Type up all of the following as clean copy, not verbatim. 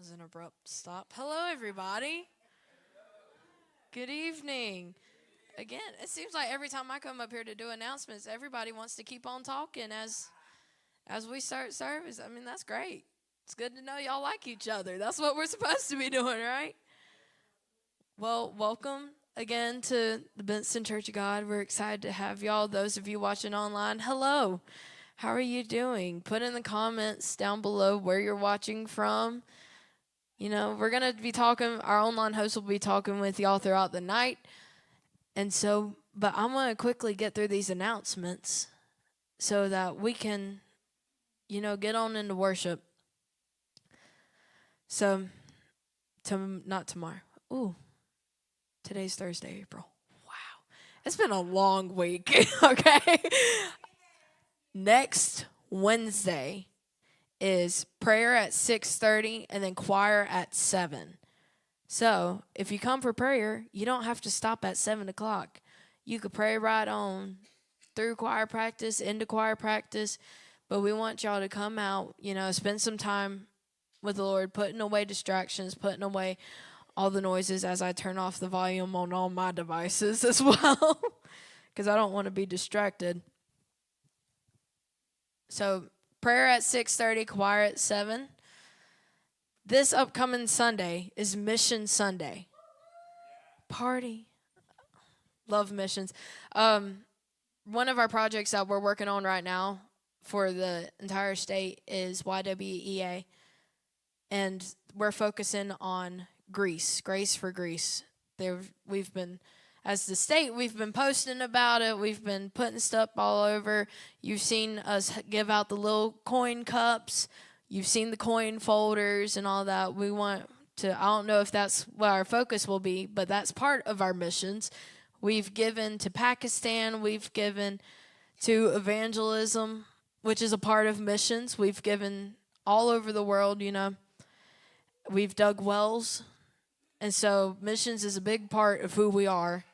was an abrupt stop. Hello, everybody. Good evening. Again, it seems like every time I come up here to do announcements, everybody wants to keep on talking as we start service. I mean, that's great. It's good to know y'all like each other. That's what we're supposed to be doing, right? Well, welcome again to the Benson Church of God. We're excited to have y'all. Those of you watching online, hello. How are you doing? Put in the comments down below where you're watching from. You know, we're going to be talking, our online host will be talking with y'all throughout the night. And so, but I'm going to quickly get through these announcements so that we can, get on into worship. So, not tomorrow. Ooh, today's Thursday, April. Wow. It's been a long week, okay? Next Wednesday is prayer at 6:30 and then choir at 7. So if you come for prayer, you don't have to stop at 7 o'clock. You could pray right on through choir practice, into choir practice. But we want y'all to come out, spend some time with the Lord, putting away distractions, putting away all the noises as I turn off the volume on all my devices as well, because I don't want to be distracted. So prayer at 6:30, choir at 7. This upcoming Sunday is Mission Sunday. Party. Love missions. One of our projects that we're working on right now for the entire state is YWEA. And we're focusing on Greece, Grace for Greece. As the state, we've been posting about it. We've been putting stuff all over. You've seen us give out the little coin cups. You've seen the coin folders and all that. We want to, I don't know if that's what our focus will be, but that's part of our missions. We've given to Pakistan. We've given to evangelism, which is a part of missions. We've given all over the world, We've dug wells. And so missions is a big part of who we are,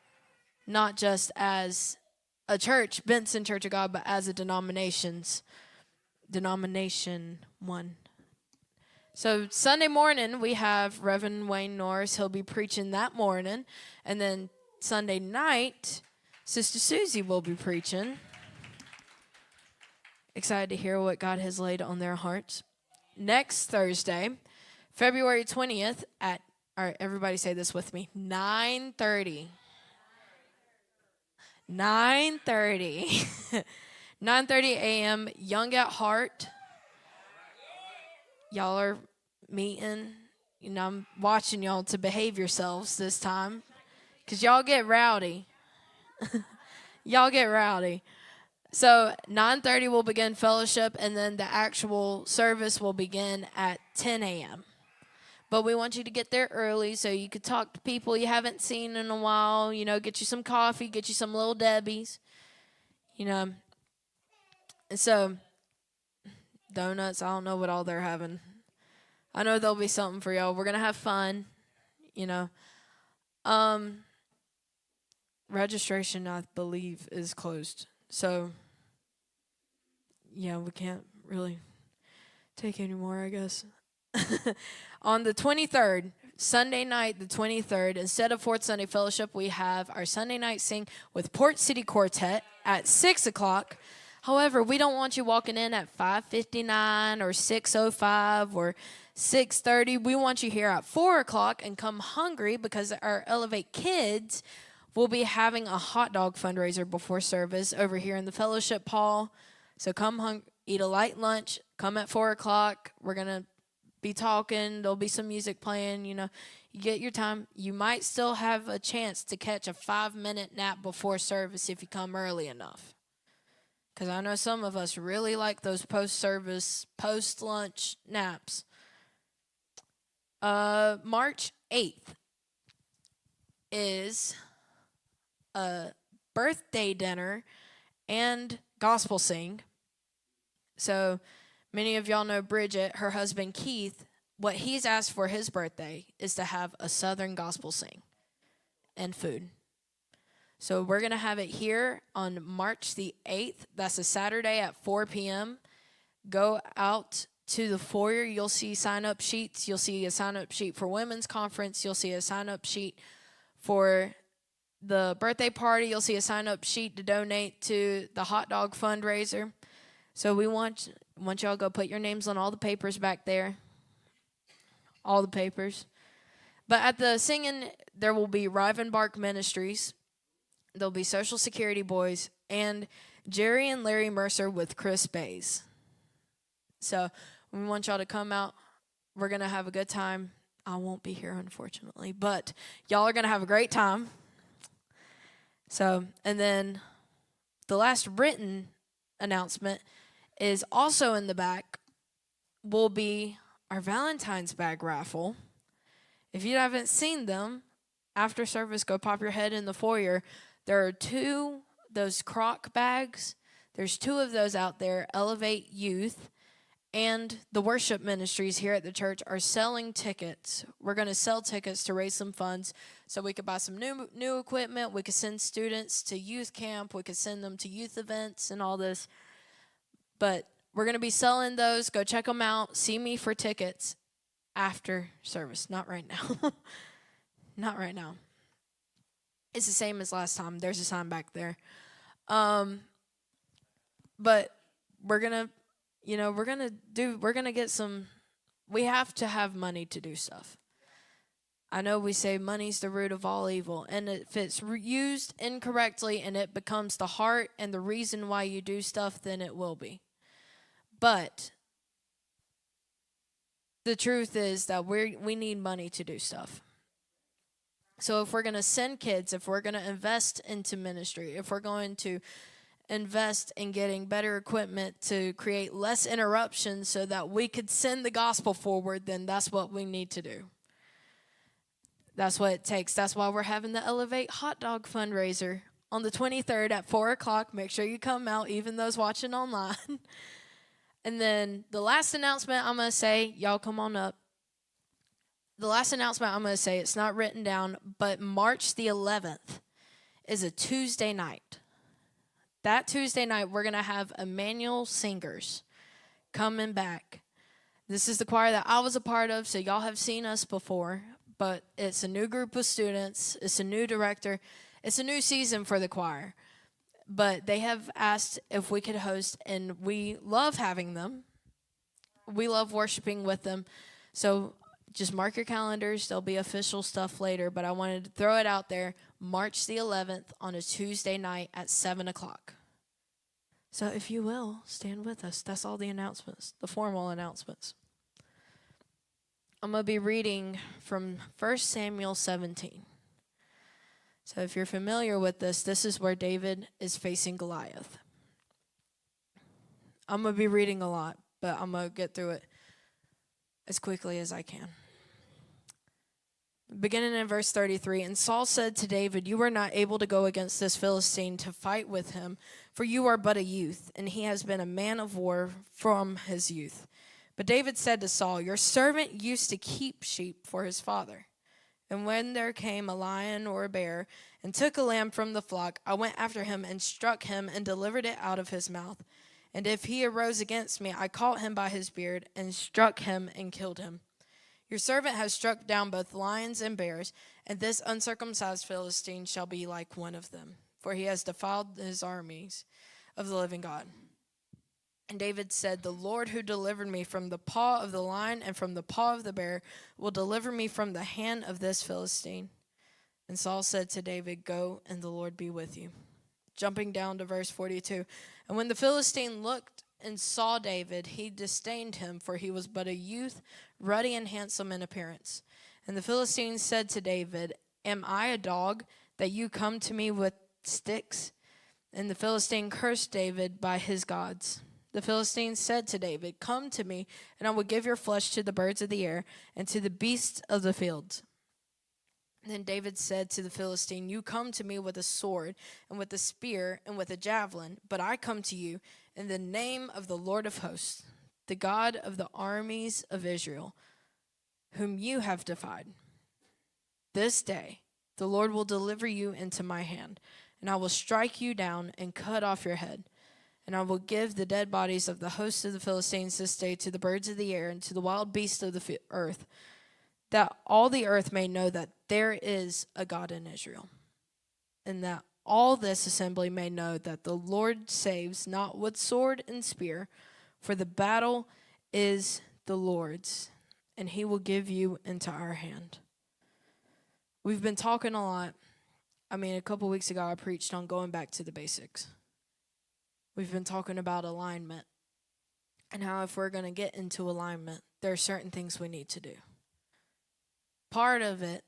not just as a church, Benson Church of God, but as a denomination one. So Sunday morning, we have Reverend Wayne Norris. He'll be preaching that morning. And then Sunday night, Sister Susie will be preaching. Excited to hear what God has laid on their hearts. Next Thursday, February 20th at, all right, everybody say this with me, 9:30. 9:30. 9:30 a.m., Young at Heart. Y'all are meeting. I'm watching y'all to behave yourselves this time, because y'all get rowdy. Y'all get rowdy. So 9:30 will begin fellowship, and then the actual service will begin at 10 a.m. But we want you to get there early so you could talk to people you haven't seen in a while, get you some coffee, get you some Little Debbie's, And so, donuts, I don't know what all they're having. I know there'll be something for y'all. We're going to have fun, Registration, I believe, is closed. So, we can't really take any more, I guess. On the 23rd, Sunday night, the 23rd, instead of Fourth Sunday Fellowship, we have our Sunday night sing with Port City Quartet at 6 o'clock. However, we don't want you walking in at 5:59 or 6:05 or 6:30. We want you here at 4 o'clock and come hungry, because our Elevate Kids will be having a hot dog fundraiser before service over here in the fellowship hall. So come eat a light lunch, come at 4 o'clock. We're going to be talking. There'll be some music playing. You get your time. You might still have a chance to catch a 5-minute nap before service if you come early enough. Because I know some of us really like those post-service, post-lunch naps. March 8th is a birthday dinner and gospel sing. So many of y'all know Bridget, her husband Keith. What he's asked for his birthday is to have a Southern gospel sing and food. So we're going to have it here on March the 8th. That's a Saturday at 4 p.m. Go out to the foyer, you'll see sign-up sheets. You'll see a sign-up sheet for women's conference. You'll see a sign-up sheet for the birthday party. You'll see a sign-up sheet to donate to the hot dog fundraiser. So we want y'all to go put your names on all the papers back there. All the papers. But at the singing, there will be Rivenbark Ministries. There'll be Social Security Boys and Jerry and Larry Mercer with Chris Bays. So we want y'all to come out. We're going to have a good time. I won't be here, unfortunately, but y'all are going to have a great time. So, and then the last written announcement is also in the back, will be our Valentine's bag raffle. If you haven't seen them, after service, go pop your head in the foyer. There are those crock bags. There's 2 of those out there. Elevate Youth and the worship ministries here at the church are selling tickets. We're going to sell tickets to raise some funds so we could buy some new equipment. We could send students to youth camp. We could send them to youth events and all this. But we're going to be selling those. Go check them out. See me for tickets after service. Not right now. Not right now. It's the same as last time. There's a sign back there. But we're going to get some, we have to have money to do stuff. I know we say money's the root of all evil, and if it's used incorrectly and it becomes the heart and the reason why you do stuff, then it will be. But the truth is that we need money to do stuff. So if we're going to send kids, if we're going to invest into ministry, if we're going to invest in getting better equipment to create less interruptions so that we could send the gospel forward, then that's what we need to do. That's what it takes. That's why we're having the Elevate Hot Dog fundraiser on the 23rd at 4 o'clock. Make sure you come out, even those watching online. And then the last announcement I'm going to say, y'all come on up. The last announcement I'm going to say, it's not written down, but March the 11th is a Tuesday night. That Tuesday night, we're going to have Emmanuel Singers coming back. This is the choir that I was a part of, so y'all have seen us before, but it's a new group of students. It's a new director. It's a new season for the choir. But they have asked if we could host, and we love having them. We love worshiping with them. So just mark your calendars. There'll be official stuff later, but I wanted to throw it out there. March the 11th on a Tuesday night at 7 o'clock. So if you will, stand with us. That's all the announcements, the formal announcements. I'm going to be reading from 1 Samuel 17. So if you're familiar with this is where David is facing Goliath. I'm going to be reading a lot, but I'm going to get through it as quickly as I can. Beginning in verse 33, and Saul said to David, "You are not able to go against this Philistine to fight with him, for you are but a youth, and he has been a man of war from his youth." But David said to Saul, "Your servant used to keep sheep for his father. And when there came a lion or a bear and took a lamb from the flock, I went after him and struck him and delivered it out of his mouth. And if he arose against me, I caught him by his beard and struck him and killed him. Your servant has struck down both lions and bears, and this uncircumcised Philistine shall be like one of them, for he has defiled his armies of the living God." And David said, "The Lord who delivered me from the paw of the lion and from the paw of the bear will deliver me from the hand of this Philistine." And Saul said to David, "Go, and the Lord be with you." Jumping down to verse 42. And when the Philistine looked and saw David, he disdained him, for he was but a youth, ruddy and handsome in appearance. And the Philistine said to David, "Am I a dog that you come to me with sticks?" And the Philistine cursed David by his gods. The Philistine said to David, "Come to me, and I will give your flesh to the birds of the air and to the beasts of the field." Then David said to the Philistine, "You come to me with a sword and with a spear and with a javelin, but I come to you in the name of the Lord of hosts, the God of the armies of Israel, whom you have defied. This day the Lord will deliver you into my hand, and I will strike you down and cut off your head." And I will give the dead bodies of the hosts of the Philistines this day to the birds of the air and to the wild beasts of the earth, that all the earth may know that there is a God in Israel, and that all this assembly may know that the Lord saves not with sword and spear, for the battle is the Lord's, and he will give you into our hand. We've been talking a lot. A couple weeks ago I preached on going back to the basics. We've been talking about alignment and how if we're going to get into alignment, there are certain things we need to do. Part of it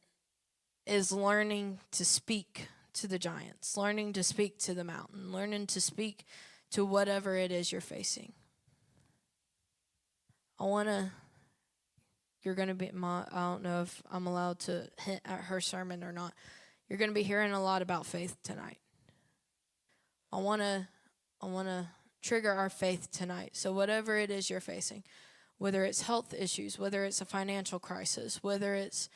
is learning to speak to the giants, learning to speak to the mountain, learning to speak to whatever it is you're facing. You're going to be, I don't know if I'm allowed to hint at her sermon or not. You're going to be hearing a lot about faith tonight. I want to trigger our faith tonight. So whatever it is you're facing, whether it's health issues, whether it's a financial crisis, whether it's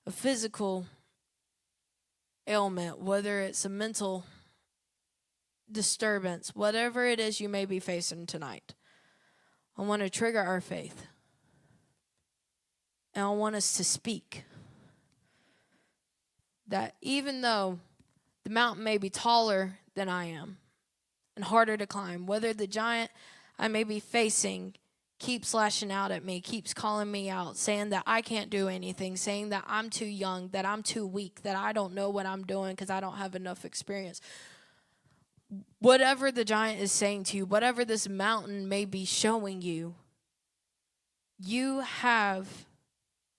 a physical ailment, whether it's a mental disturbance, whatever it is you may be facing tonight, I want to trigger our faith. And I want us to speak that even though the mountain may be taller than I am and harder to climb, whether the giant I may be facing keeps lashing out at me, keeps calling me out, saying that I can't do anything, saying that I'm too young, that I'm too weak, that I don't know what I'm doing because I don't have enough experience. Whatever the giant is saying to you, whatever this mountain may be showing you, you have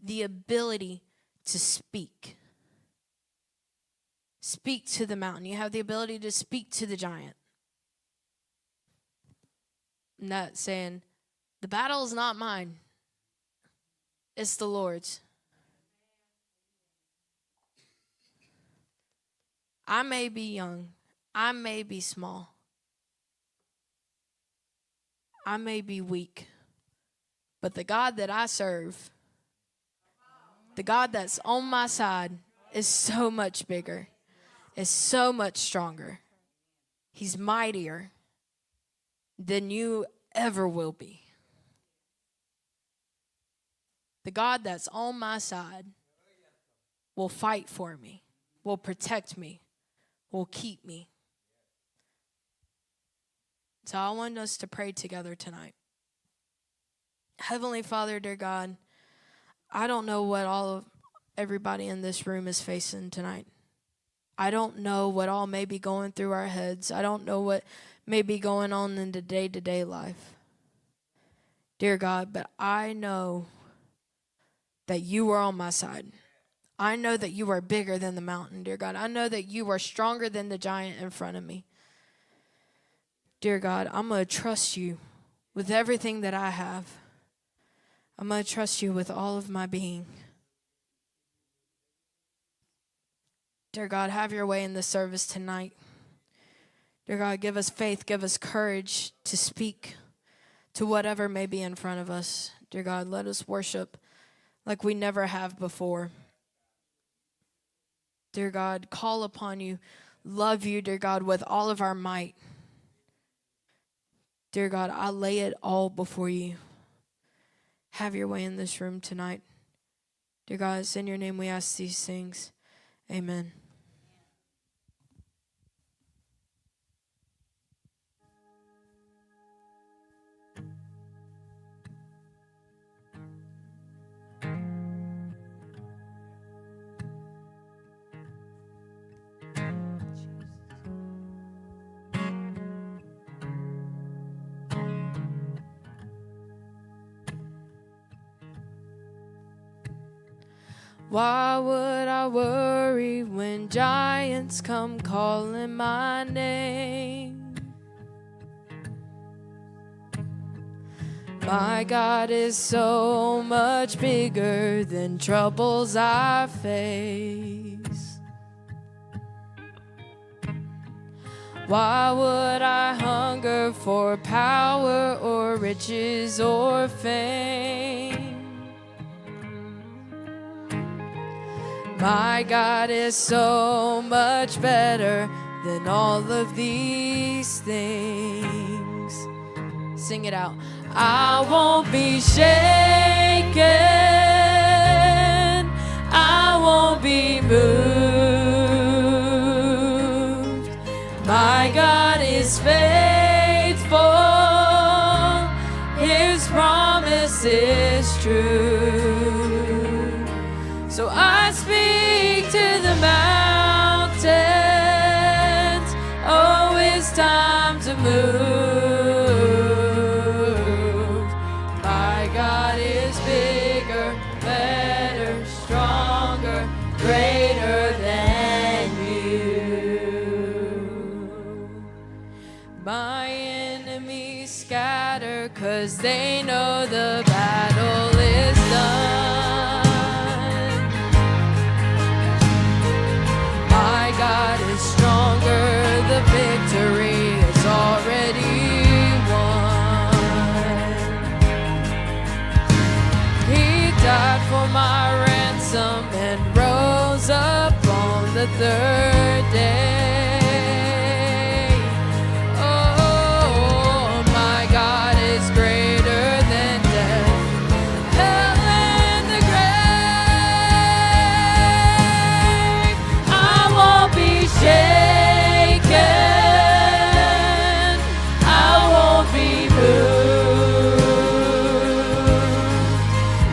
the ability to speak. Speak to the mountain. You have the ability to speak to the giant. And that's saying, the battle is not mine. It's the Lord's. I may be young. I may be small. I may be weak. But the God that I serve, the God that's on my side, is so much bigger, is so much stronger. He's mightier than you ever will be. The God that's on my side will fight for me, will protect me, will keep me. So I want us to pray together tonight. Heavenly Father, dear God, I don't know what everybody in this room is facing tonight. I don't know what all may be going through our heads. I don't know what may be going on in the day-to-day life. Dear God, but I know that you are on my side. I know that you are bigger than the mountain, dear God. I know that you are stronger than the giant in front of me. Dear God, I'm going to trust you with everything that I have. I'm going to trust you with all of my being. Dear God, have your way in this service tonight. Dear God, give us faith, give us courage to speak to whatever may be in front of us. Dear God, let us worship like we never have before. Dear God, call upon you, love you, dear God, with all of our might. Dear God, I lay it all before you. Have your way in this room tonight. Dear God, it's in your name we ask these things. Amen. Why would I worry when giants come calling my name? My God is so much bigger than troubles I face. Why would I hunger for power or riches or fame? My God is so much better than all of these things. Sing it out. I won't be shaken. I won't be moved. My God is faithful. His promise is true. So I speak to the mountains. Oh, it's time to move. My God is bigger, better, stronger, greater than you. My enemies scatter 'cause they know the battle is done. My God is stronger, the victory is already won. He died for my ransom and rose up on the third day. Oh, my God is greater than death, hell and the grave. I won't be shaken. I won't be moved.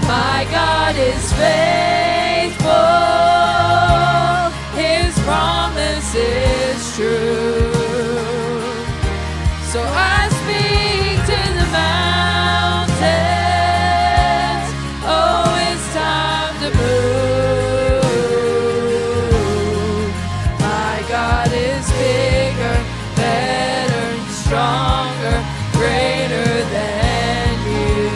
My God is faithful. His promise is true. So I speak to the mountains. Oh, it's time to move. My God is bigger, better, stronger, greater than you.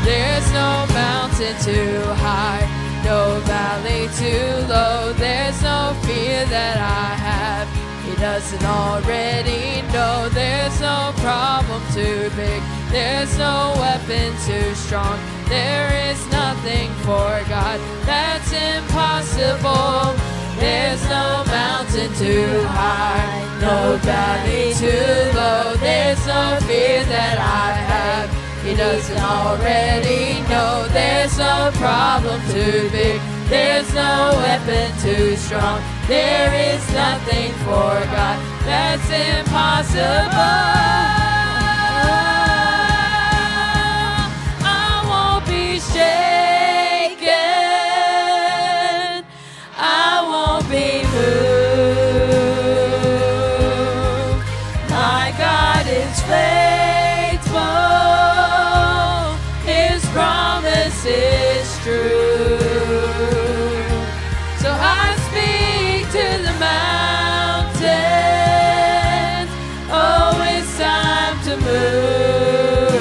There's no mountain too high, no valley too low. There's no fear that I have He doesn't already know. There's no problem too big, there's no weapon too strong. There is nothing for God that's impossible. There's no mountain too high, no valley too low. There's no fear that I have He doesn't already know. There's no problem too big, there's no weapon too strong. There is nothing for God that's impossible. I won't be shaken. I won't be moved. My God is faithful. His promise is true. So I speak to the mountains. Oh, it's time to move.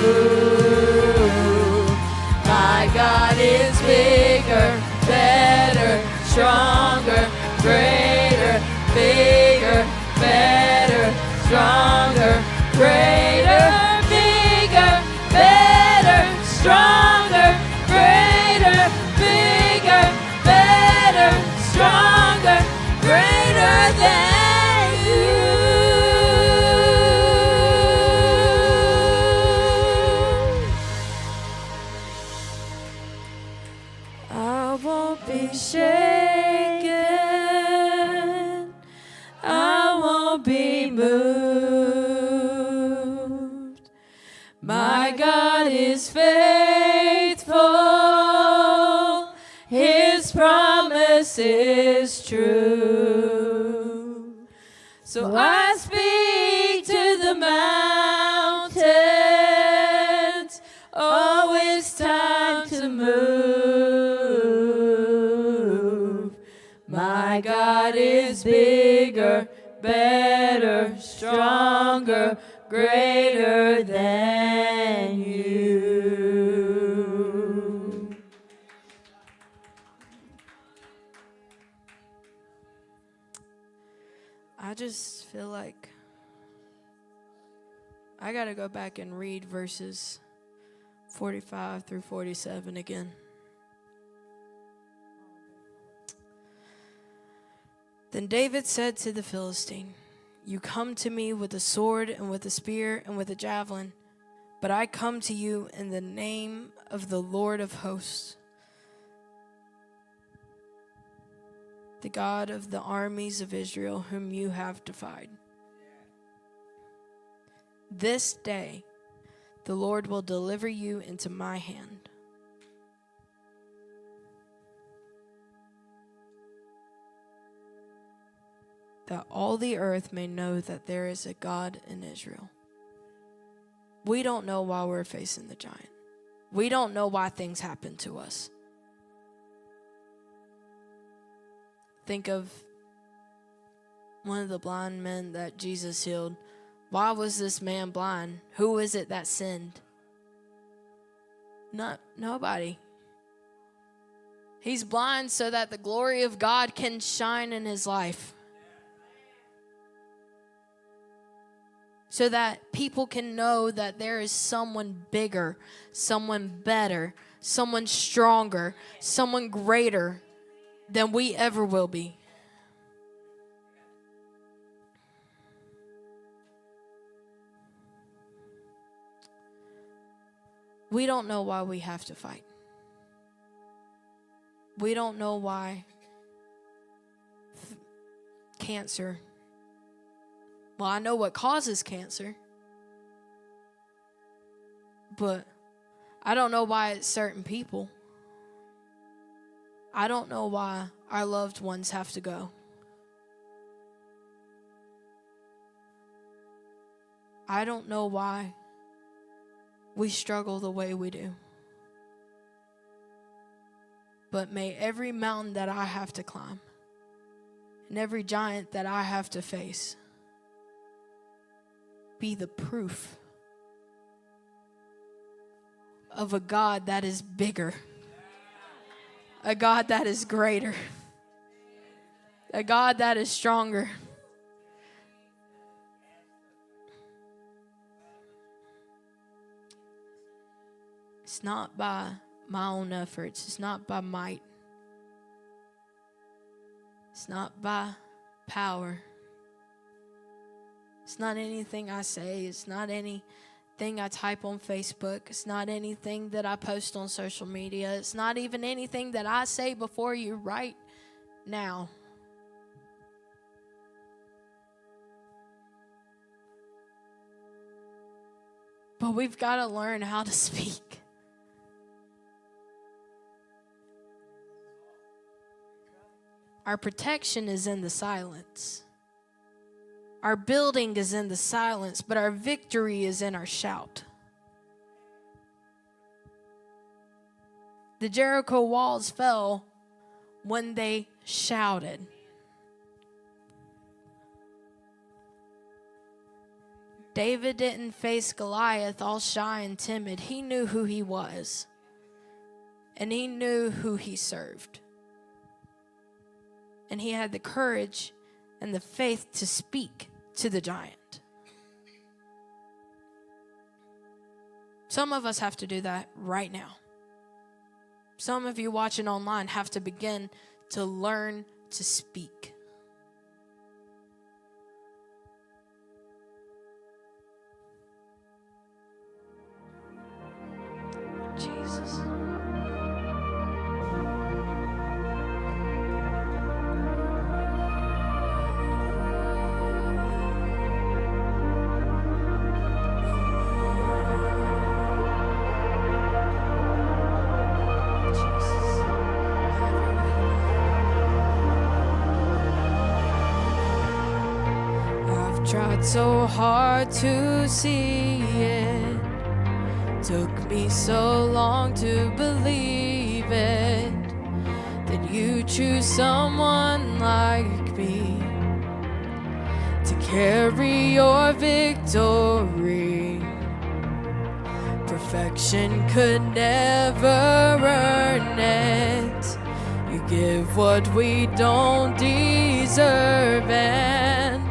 My God is bigger, better, stronger, greater, bigger, better, stronger, greater, bigger, better, stronger, greater, bigger, better, stronger, greater than you. I won't be shaken. I won't be moved. My God is faithful. His promise is true. So I speak to the mountains. Oh, it's time to move. My God is bigger, better, stronger, greater than you. I just feel like I got to go back and read verses 45 through 47 again. Then David said to the Philistine, You come to me with a sword and with a spear and with a javelin, but I come to you in the name of the Lord of hosts, the God of the armies of Israel, whom you have defied. This day the Lord will deliver you into my hand. That all the earth may know that there is a God in Israel. We don't know why we're facing the giant. We don't know why things happen to us. Think of one of the blind men that Jesus healed. Why was this man blind? Who is it that sinned? Nobody. He's blind so that the glory of God can shine in his life. So that people can know that there is someone bigger, someone better, someone stronger, someone greater than we ever will be. We don't know why we have to fight. We don't know why cancer. Well, I know what causes cancer, but I don't know why it's certain people. I don't know why our loved ones have to go. I don't know why we struggle the way we do. But may every mountain that I have to climb and every giant that I have to face be the proof of a God that is bigger, a God that is greater, a God that is stronger. It's not by my own efforts. It's not by might. It's not by power. It's not anything I say. It's not anything I type on Facebook. It's not anything that I post on social media. It's not even anything that I say before you right now. But we've got to learn how to speak. Our protection is in the silence. Our building is in the silence, but our victory is in our shout. The Jericho walls fell when they shouted. David didn't face Goliath all shy and timid. He knew who he was, and he knew who he served. And he had the courage and the faith to speak to the giant. Some of us have to do that right now. Some of you watching online have to begin to learn to speak. Jesus. Tried so hard to see it. Took me so long to believe it. That you choose someone like me to carry your victory. Perfection could never earn it. You give what we don't deserve, and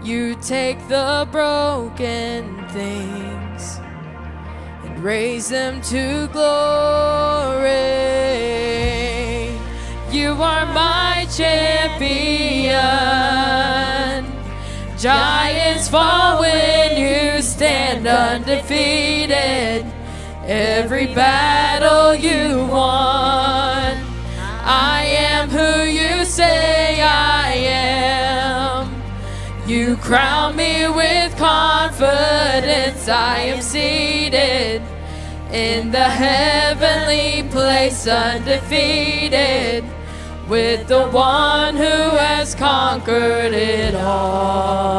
you take the broken things and raise them to glory. You are my champion, Giants fall when you stand undefeated. Every battle you won. I am who you say I am. You crown me with confidence. I am seated in the heavenly place, undefeated, with the one who has conquered it all.